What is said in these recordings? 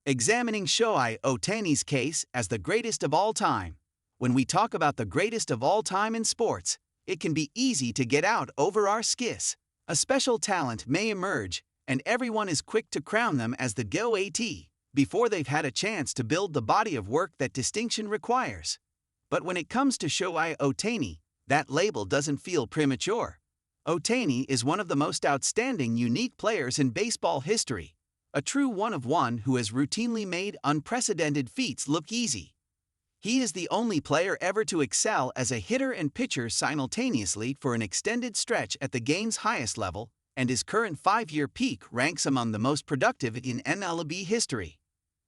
Examining Shohei Ohtani's case as the greatest of all time. When we talk about the greatest of all time in sports, it can be easy to get out over our skis. A special talent may emerge, and everyone is quick to crown them as the GOAT before they've had a chance to build the body of work that distinction requires. But when it comes to Shohei Ohtani, that label doesn't feel premature. Ohtani is one of the most outstanding unique players in baseball history. A true one-of-one who has routinely made unprecedented feats look easy. He is the only player ever to excel as a hitter and pitcher simultaneously for an extended stretch at the game's highest level, and his current 5-year peak ranks among the most productive in MLB history.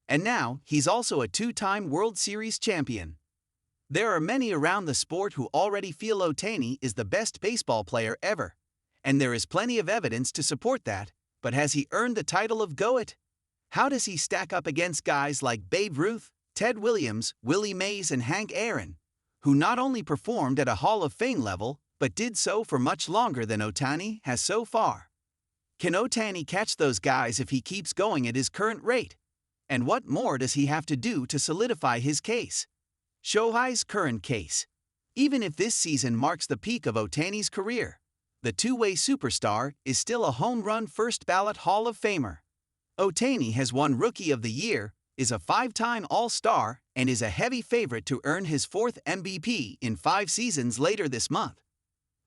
And now, he's also a 2-time World Series champion. There are many around the sport who already feel Ohtani is the best baseball player ever, and there is plenty of evidence to support that. But has he earned the title of GOAT? How does he stack up against guys like Babe Ruth, Ted Williams, Willie Mays, and Hank Aaron, who not only performed at a Hall of Fame level, but did so for much longer than Ohtani has so far? Can Ohtani catch those guys if he keeps going at his current rate? And what more does he have to do to solidify his case? Shohei's current case. Even if this season marks the peak of Ohtani's career, the two-way superstar is still a home run first-ballot Hall of Famer. Ohtani has won Rookie of the Year, is a 5-time All-Star, and is a heavy favorite to earn his 4th MVP in 5 seasons later this month.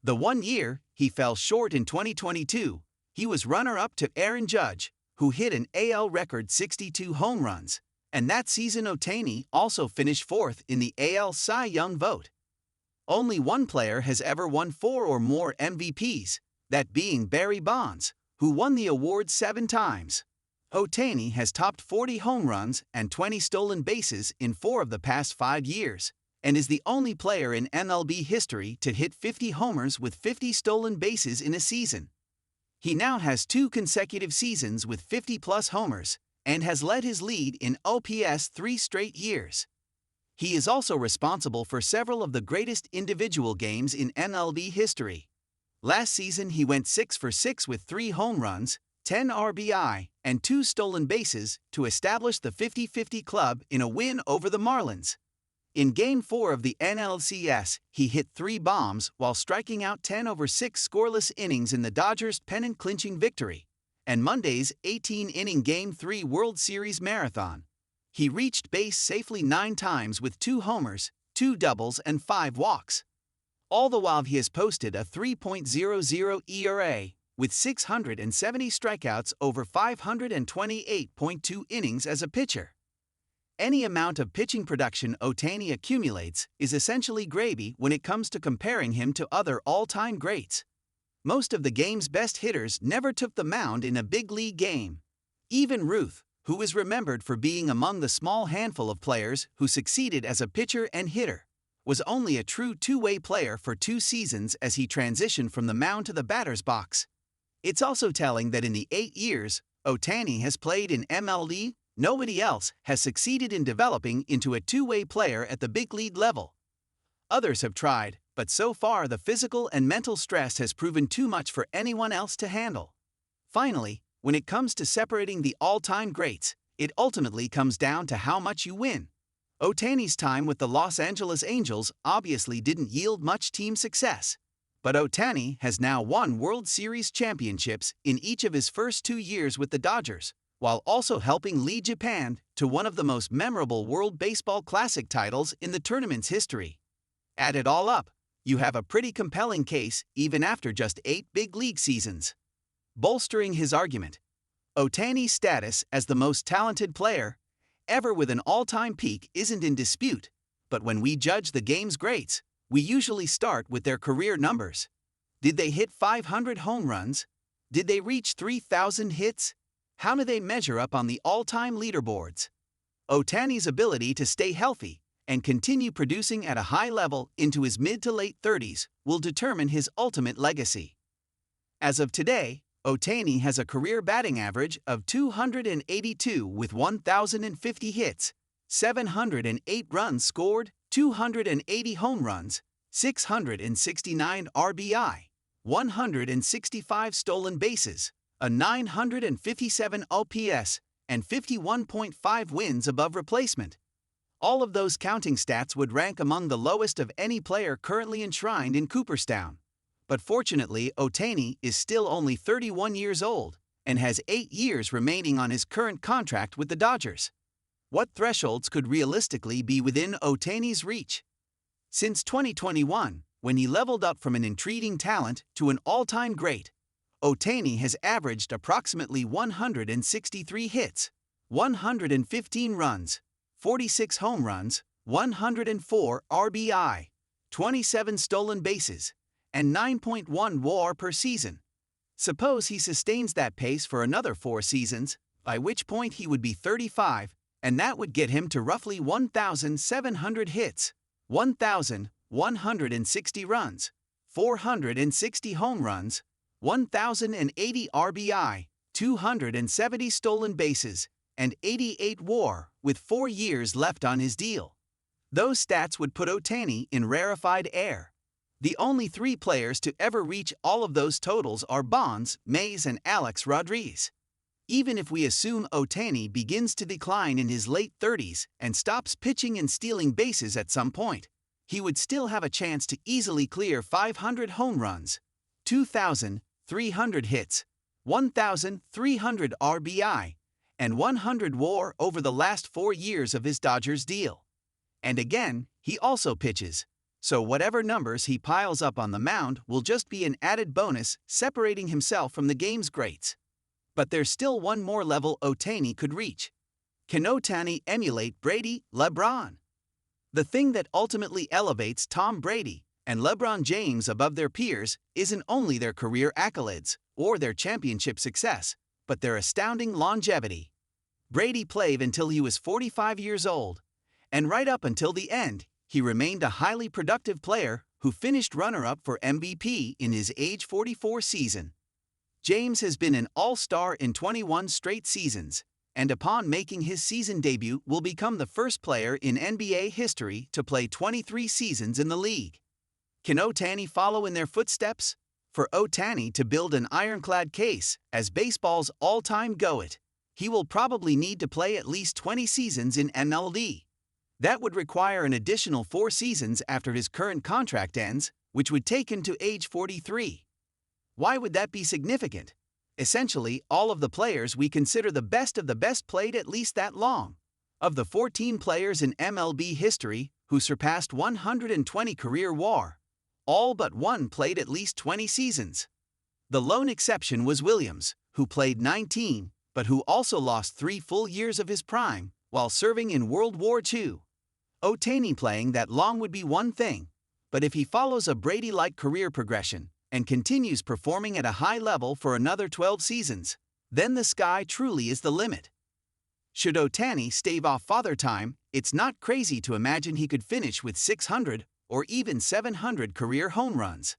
The one year he fell short in 2022, he was runner-up to Aaron Judge, who hit an AL record 62 home runs, and that season Ohtani also finished 4th in the AL Cy Young vote. Only one player has ever won 4 or more MVPs, that being Barry Bonds, who won the award 7 times. Ohtani has topped 40 home runs and 20 stolen bases in 4 of the past 5 years, and is the only player in MLB history to hit 50 homers with 50 stolen bases in a season. He now has 2 consecutive seasons with 50-plus homers, and has led his lead in OPS 3 straight years. He is also responsible for several of the greatest individual games in MLB history. Last season he went 6 for 6 with 3 home runs, 10 RBI, and 2 stolen bases to establish the 50-50 club in a win over the Marlins. In Game 4 of the NLCS, he hit 3 bombs while striking out 10 over 6 scoreless innings in the Dodgers' pennant-clinching victory, and Monday's 18-inning Game 3 World Series marathon. He reached base safely 9 times with 2 homers, 2 doubles, and 5 walks. All the while he has posted a 3.00 ERA, with 670 strikeouts over 528.2 innings as a pitcher. Any amount of pitching production Ohtani accumulates is essentially gravy when it comes to comparing him to other all-time greats. Most of the game's best hitters never took the mound in a big league game. Even Ruth, who is remembered for being among the small handful of players who succeeded as a pitcher and hitter, was only a true two-way player for 2 seasons as he transitioned from the mound to the batter's box. It's also telling that in the 8 years Ohtani has played in MLB, nobody else has succeeded in developing into a two-way player at the big league level. Others have tried, but so far the physical and mental stress has proven too much for anyone else to handle. Finally, when it comes to separating the all-time greats, it ultimately comes down to how much you win. Ohtani's time with the Los Angeles Angels obviously didn't yield much team success, but Ohtani has now won World Series championships in each of his first 2 years with the Dodgers, while also helping lead Japan to one of the most memorable World Baseball Classic titles in the tournament's history. Add it all up, you have a pretty compelling case even after just 8 big league seasons. Bolstering his argument, Ohtani's status as the most talented player ever with an all-time peak isn't in dispute, but when we judge the game's greats, we usually start with their career numbers. Did they hit 500 home runs? Did they reach 3,000 hits? How do they measure up on the all-time leaderboards? Ohtani's ability to stay healthy and continue producing at a high level into his mid to late 30s will determine his ultimate legacy. As of today, Ohtani has a career batting average of .282 with 1,050 hits, 708 runs scored, 280 home runs, 669 RBI, 165 stolen bases, a 957 OPS, and 51.5 wins above replacement. All of those counting stats would rank among the lowest of any player currently enshrined in Cooperstown. But fortunately, Ohtani is still only 31 years old and has 8 years remaining on his current contract with the Dodgers. What thresholds could realistically be within Ohtani's reach? Since 2021, when he leveled up from an intriguing talent to an all-time great, Ohtani has averaged approximately 163 hits, 115 runs, 46 home runs, 104 RBI, 27 stolen bases, and 9.1 WAR per season. Suppose he sustains that pace for another 4 seasons, by which point he would be 35, and that would get him to roughly 1,700 hits, 1,160 runs, 460 home runs, 1,080 RBI, 270 stolen bases, and 88 WAR, with 4 years left on his deal. Those stats would put Ohtani in rarefied air. The only 3 players to ever reach all of those totals are Bonds, Mays, and Alex Rodriguez. Even if we assume Ohtani begins to decline in his late 30s and stops pitching and stealing bases at some point, he would still have a chance to easily clear 500 home runs, 2,300 hits, 1,300 RBI, and 100 WAR over the last 4 years of his Dodgers deal. And again, he also pitches, so whatever numbers he piles up on the mound will just be an added bonus separating himself from the game's greats. But there's still one more level Ohtani could reach. Can Ohtani emulate Brady, LeBron? The thing that ultimately elevates Tom Brady and LeBron James above their peers isn't only their career accolades or their championship success, but their astounding longevity. Brady played until he was 45 years old, and right up until the end, he remained a highly productive player who finished runner-up for MVP in his age 44 season. James has been an all-star in 21 straight seasons, and upon making his season debut will become the first player in NBA history to play 23 seasons in the league. Can Ohtani follow in their footsteps? For Ohtani to build an ironclad case as baseball's all-time GOAT, he will probably need to play at least 20 seasons in MLB. That would require an additional 4 seasons after his current contract ends, which would take him to age 43. Why would that be significant? Essentially, all of the players we consider the best of the best played at least that long. Of the 14 players in MLB history who surpassed 120 career WAR, all but one played at least 20 seasons. The lone exception was Williams, who played 19, but who also lost 3 full years of his prime while serving in World War II. Ohtani playing that long would be one thing, but if he follows a Brady-like career progression and continues performing at a high level for another 12 seasons, then the sky truly is the limit. Should Ohtani stave off father time, it's not crazy to imagine he could finish with 600 or even 700 career home runs.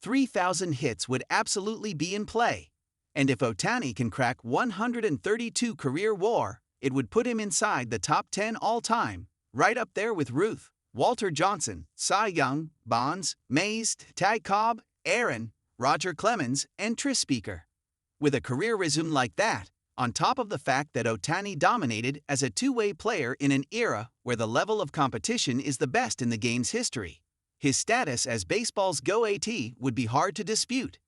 3,000 hits would absolutely be in play, and if Ohtani can crack 132 career WAR, it would put him inside the top 10 all-time, right up there with Ruth, Walter Johnson, Cy Young, Bonds, Mays, Ty Cobb, Aaron, Roger Clemens, and Tris Speaker. With a career resume like that, on top of the fact that Ohtani dominated as a two-way player in an era where the level of competition is the best in the game's history, his status as baseball's GOAT would be hard to dispute.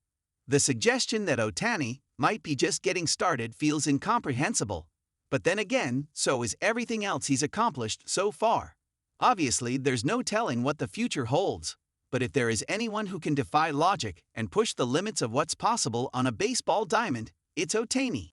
The suggestion that Ohtani might be just getting started feels incomprehensible, but then again, so is everything else he's accomplished so far. Obviously, there's no telling what the future holds, but if there is anyone who can defy logic and push the limits of what's possible on a baseball diamond, it's Ohtani.